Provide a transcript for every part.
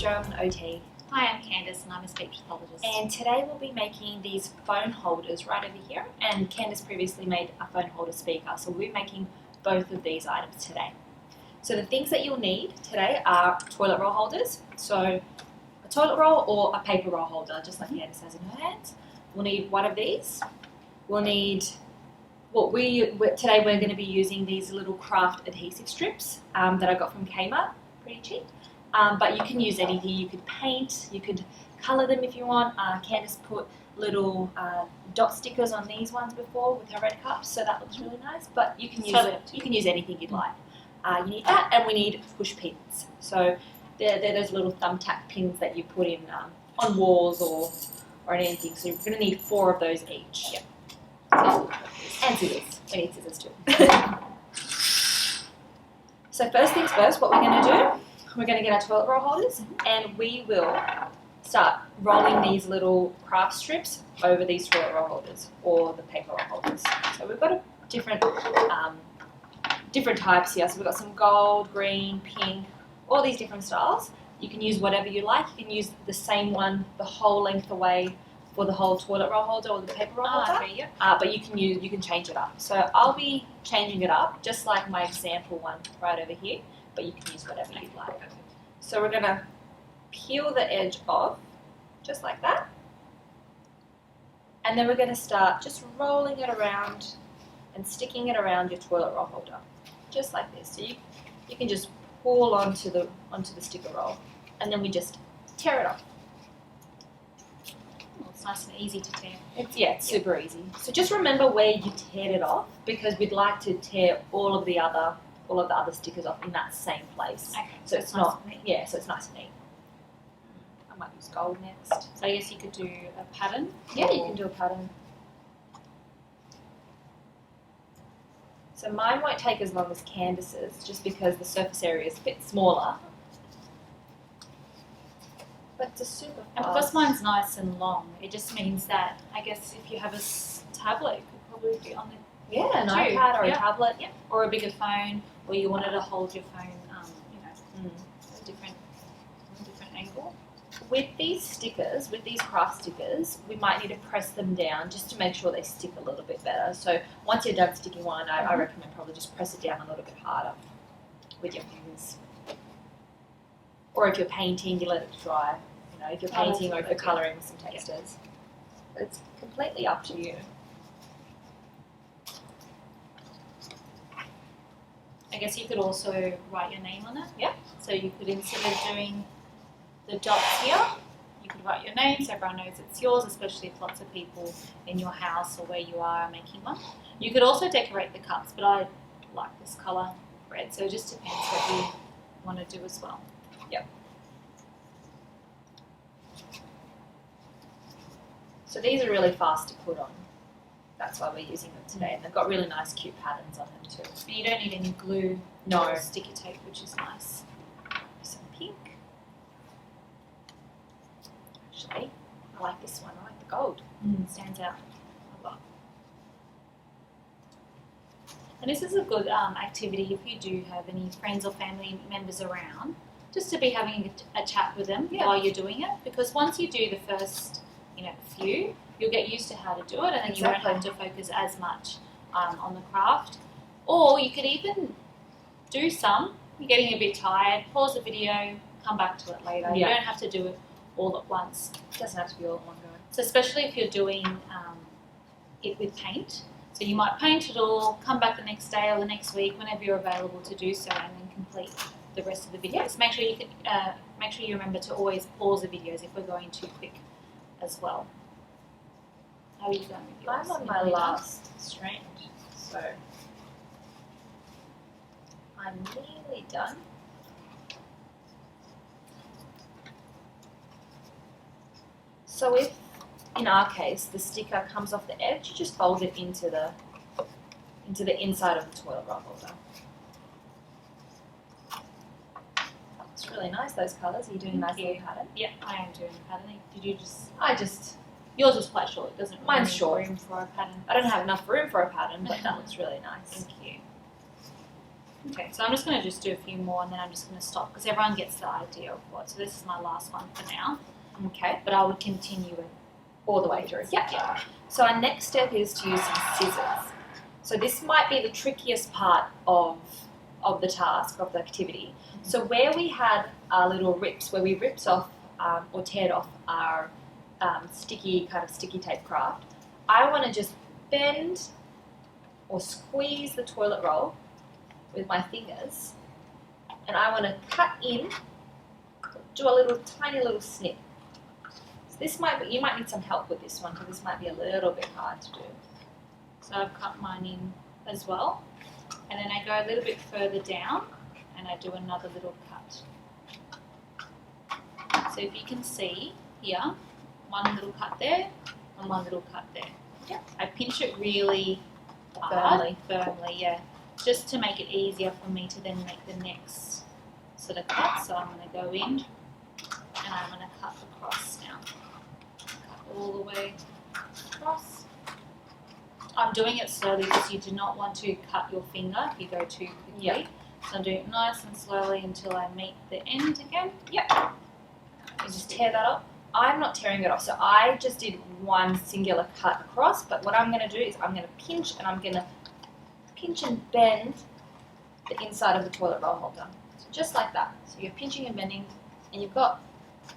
Jo, I'm an OT. Hi, I'm Candice and I'm a speech pathologist. And today we'll be making these phone holders right over here. And Candice previously made a phone holder speaker, so we'll be making both of these items today. So the things that you'll need today are toilet roll holders. So a toilet roll or a paper roll holder, just like Candice has in her hands. We'll need one of these. We'll need, today we're going to be using these little craft adhesive strips that I got from Kmart, pretty cheap. But you can use anything. You could paint, you could colour them if you want. Candice put little dot stickers on these ones before with her red cups, so that looks really nice. But you can use anything you'd like. You need that, and we need push pins. So they're those little thumbtack pins that you put in on walls or anything. So you're going to need 4 of those each. Yep. So, and scissors. We need scissors too. So first things first, what we're going to do, we're going to get our toilet roll holders, and we will start rolling these little craft strips over these toilet roll holders or the paper roll holders. So we've got a different types here. So we've got some gold, green, pink, all these different styles. You can use whatever you like. You can use the same one the whole length away for the whole toilet roll holder or the paper roll holder. Okay, yep. But you can change it up. So I'll be changing it up just like my example one right over here, but you can use whatever you like. So we're going to peel the edge off just like that, and then we're going to start just rolling it around and sticking it around your toilet roll holder, just like this. So you can just pull onto the sticker roll, and then we just tear it off. Well, it's nice and easy to tear. It's super easy. So just remember where you teared it off, because we'd like to tear all of the other stickers off in that same place. Okay, So it's nice not, and neat. yeah, so it's nice and neat. I might use gold next. So I guess you could do a pattern. Yeah, you can do a pattern. So mine won't take as long as Candice's, just because the surface area is a bit smaller. But it's a super fast. And because mine's nice and long, it just means that I guess if you have a tablet, it could probably be on the an too. iPad or a tablet. Yeah, or a bigger phone, or you wanted to hold your phone, at a different angle. With these stickers, with these craft stickers, we might need to press them down just to make sure they stick a little bit better. So once you're done sticking one, I recommend probably just press it down a little bit harder with your fingers. Or if you're painting, you let it dry. You know, if you're painting or if you're colouring with some textures. But it's completely up to you. I guess you could also write your name on it. Yeah. So you could, instead of doing the dots here, you could write your name so everyone knows it's yours, especially if lots of people in your house or where you are making one. You could also decorate the cups, but I like this colour red, so it just depends what you want to do as well. Yep. So these are really fast to put on. That's why we're using them today. And they've got really nice, cute patterns on them too. And you don't need any glue or sticky tape, which is nice. Some pink. Actually, I like this one. I like the gold. It stands out a lot. And this is a good activity if you do have any friends or family members around, just to be having a chat with them while you're doing it. Because once you do the first, few, you'll get used to how to do it, and then you won't have to focus as much on the craft. Or you could even do some. You're getting a bit tired. Pause the video, come back to it later. You don't have to do it all at once. It doesn't have to be all at one go. So especially if you're doing it with paint. So you might paint it all, come back the next day or the next week whenever you're available to do so, and then complete the rest of the videos. Make sure you remember to always pause the videos if we're going too quick as well. How are you going with yours? I'm on my last strand, so I'm nearly done. So if, in our case, the sticker comes off the edge, you just fold it into the inside of the toilet roll holder. It's really nice, those colours. Are you doing a nice little pattern? Yeah, I am doing a pattern. Did you just... Yours is quite short. It doesn't really Mine's need short. room for a pattern. I don't have enough room for a pattern, but that looks really nice. Thank you. Okay, so I'm just going to just do a few more and then I'm just going to stop because everyone gets the idea of what. So this is my last one for now. Okay. But I would continue it All the way through. Yeah. So our next step is to use some scissors. So this might be the trickiest part of the task, of the activity. So where we had our little rips, where we ripped off or teared off our sticky tape craft, I want to just bend or squeeze the toilet roll with my fingers, and I want to cut in, do a tiny little snip. So this you might need some help with this one because this might be a little bit hard to do. So I've cut mine in as well, and then I go a little bit further down and I do another little cut. So if you can see here, one little cut there and one little cut there. Yeah. I pinch it really hard, firmly, yeah, just to make it easier for me to then make the next sort of cut. So I'm going to go in and I'm going to cut across now. Cut all the way across. I'm doing it slowly because you do not want to cut your finger if you go too quickly. Yeah. So I'm doing it nice and slowly until I meet the end again. Yep. You just tear that off. I'm not tearing it off, so I just did one singular cut across, but what I'm going to do is I'm going to pinch and bend the inside of the toilet roll holder. So just like that. So you're pinching and bending, and you've got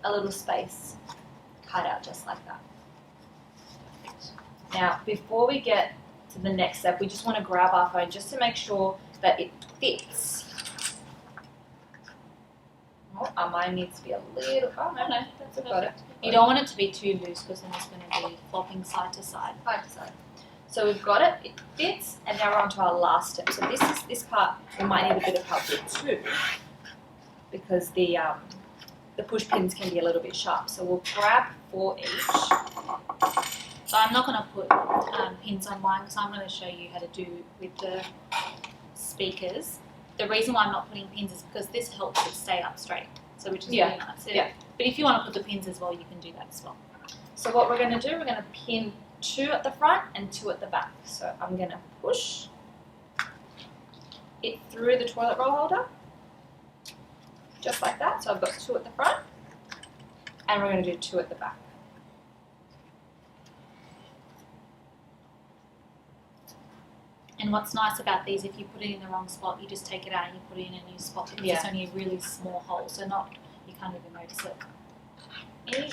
a little space cut out just like that. Perfect. Now, before we get to the next step, we just want to grab our phone just to make sure that it fits. Oh, our mine needs to be a little. Oh no, that's got it. You don't want it to be too loose because then it's going to be flopping side to side. Side to side. So we've got it. It fits, and now we're on to our last step. So this part we might need a bit of help with too, because the push pins can be a little bit sharp. So we'll grab 4 each. So I'm not going to put pins on mine because I'm going to show you how to do with the speakers. The reason why I'm not putting pins is because this helps it stay up straight, so which is really nice. So, yeah. But if you want to put the pins as well, you can do that as well. So what we're going to do, we're going to pin 2 at the front and 2 at the back. So I'm going to push it through the toilet roll holder, just like that. So I've got 2 at the front, and we're going to do 2 at the back. And what's nice about these, if you put it in the wrong spot, you just take it out and you put it in a new spot because it's only a really small hole, so you can't even notice it. And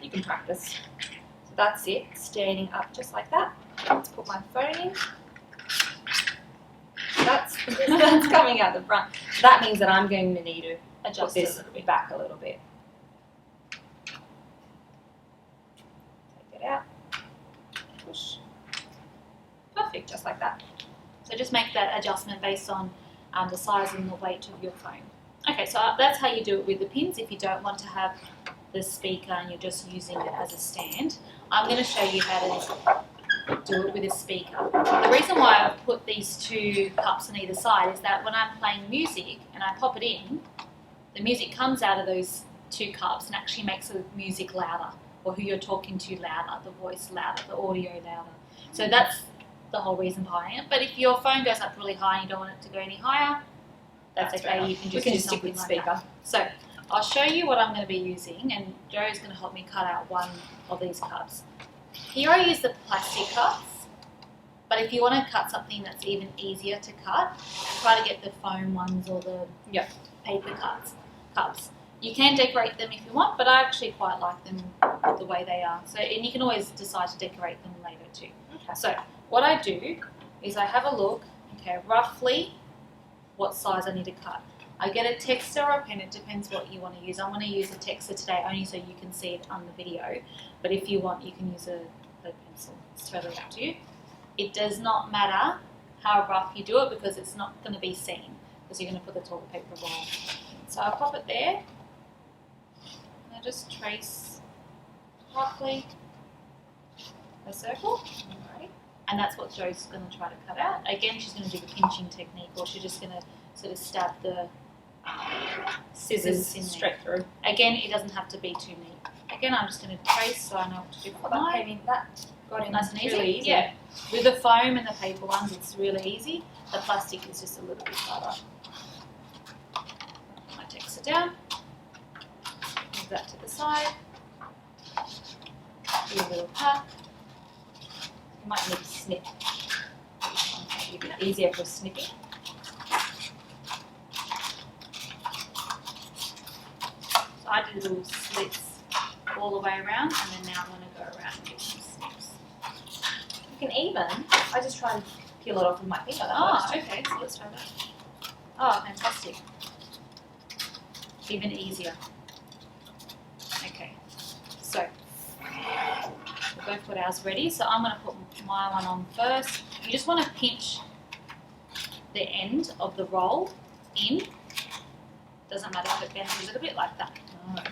you can practice. So that's it, standing up just like that. Let's put my phone in. That's coming out the front. So that means that I'm going to need to adjust this back a little bit. Take it out. Push. Perfect, just like that. So just make that adjustment based on the size and the weight of your phone. Okay, so that's how you do it with the pins if you don't want to have the speaker and you're just using it as a stand. I'm going to show you how to do it with a speaker. The reason why I've put these 2 cups on either side is that when I'm playing music and I pop it in, the music comes out of those 2 cups and actually makes the music louder, or who you're talking to louder, the voice louder, the audio louder. So that's the whole reason behind it. But if your phone goes up really high and you don't want it to go any higher, that's okay. You can just do stick with something like that. So I'll show you what I'm going to be using, and Joe's going to help me cut out one of these cups. Here I use the plastic cups, but if you want to cut something that's even easier to cut, try to get the foam ones or the paper cups. You can decorate them if you want, but I actually quite like them the way they are. So, and you can always decide to decorate them later too. Okay. So what I do is I have a look, roughly what size I need to cut. I get a texter or a pen, it depends what you want to use. I'm going to use a texter today only so you can see it on the video, but if you want you can use a pencil. It's totally up to you. It does not matter how rough you do it because it's not going to be seen because you're going to put the toilet paper roll. So I'll pop it there and I just trace roughly a circle. And that's what Jo's going to try to cut out. Again, she's going to do the pinching technique, or she's just going to sort of stab the scissors in straight through. Again, it doesn't have to be too neat. Again, I'm just going to trace so I know what to do for mine. That Got it. Nice and easy. Really easy. Yeah. With the foam and the paper ones, it's really easy. The plastic is just a little bit harder. My texture down. Move that to the side. Do a little pat. You might need to snip. It'll be a bit easier for snipping. So I did little slits all the way around, and then now I'm going to go around and do some snips. You can even, I just try and peel it off with my finger. That Oh, works too. okay, so let's try that. Oh, fantastic. Even easier. Okay, so we've both got ours ready. So I'm going to put my one on first. You just want to pinch the end of the roll in. Doesn't matter if it bends a little bit like that.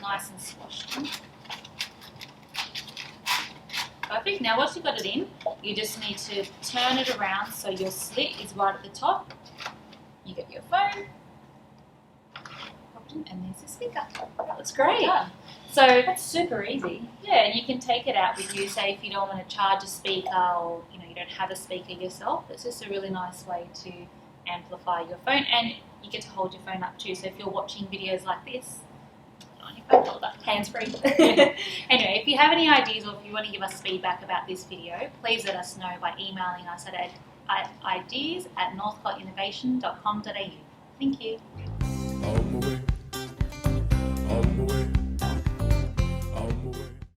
Nice and squashed in. Perfect. Now once you've got it in, you just need to turn it around so your slit is right at the top. You get your phone, and there's the speaker. That's great. Done. So That's super easy. yeah, and you can take it out with you. Say if you don't want to charge a speaker, or you don't have a speaker yourself, it's just a really nice way to amplify your phone, and you get to hold your phone up too. So if you're watching videos like this, on your phone holder, Hands free. Anyway, if you have any ideas or if you want to give us feedback about this video, please let us know by emailing us at ideas@northcottinnovation.com.au. Thank you.